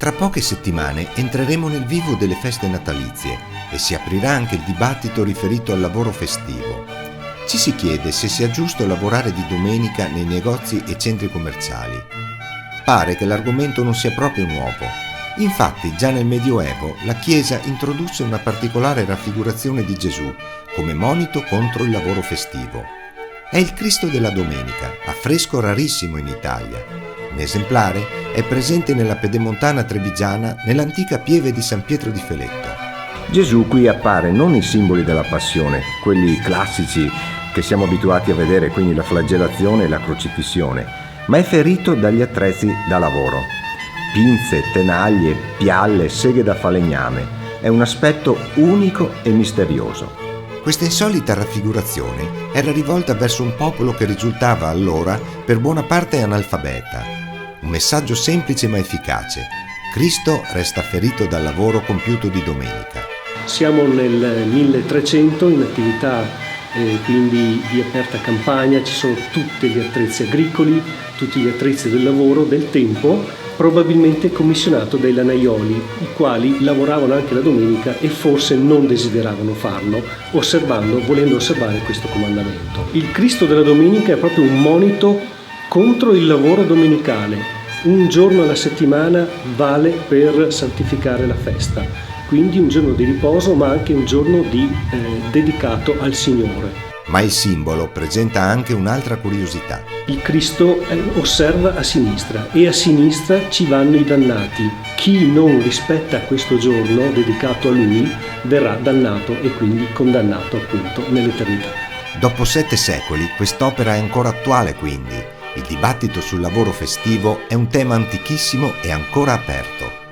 Tra poche settimane entreremo nel vivo delle feste natalizie e si aprirà anche il dibattito riferito al lavoro festivo. Ci si chiede se sia giusto lavorare di domenica nei negozi e centri commerciali. Pare che l'argomento non sia proprio nuovo. Infatti, già nel Medioevo la Chiesa introdusse una particolare raffigurazione di Gesù come monito contro il lavoro festivo. È il Cristo della Domenica, affresco rarissimo in Italia. Un esemplare è presente nella Pedemontana Trevigiana, nell'antica pieve di San Pietro di Feletto. Gesù qui appare non i simboli della passione, quelli classici che siamo abituati a vedere, quindi la flagellazione e la crocifissione, ma è ferito dagli attrezzi da lavoro. Pinze, tenaglie, pialle, seghe da falegname. È un aspetto unico e misterioso. Questa insolita raffigurazione era rivolta verso un popolo che risultava allora per buona parte analfabeta. Un messaggio semplice ma efficace. Cristo resta ferito dal lavoro compiuto di domenica. Siamo nel 1300 in attività quindi di aperta campagna, ci sono tutti gli attrezzi agricoli, tutti gli attrezzi del lavoro del tempo, probabilmente commissionato dai lanaioli, i quali lavoravano anche la domenica e forse non desideravano farlo, volendo osservare questo comandamento. Il Cristo della domenica è proprio un monito contro il lavoro domenicale. Un giorno alla settimana vale per santificare la festa, quindi un giorno di riposo ma anche un giorno dedicato al Signore. Ma il simbolo presenta anche un'altra curiosità. Il Cristo osserva a sinistra e a sinistra ci vanno i dannati. Chi non rispetta questo giorno dedicato a Lui verrà dannato e quindi condannato appunto nell'eternità. Dopo 7 secoli quest'opera è ancora attuale quindi. Il dibattito sul lavoro festivo è un tema antichissimo e ancora aperto.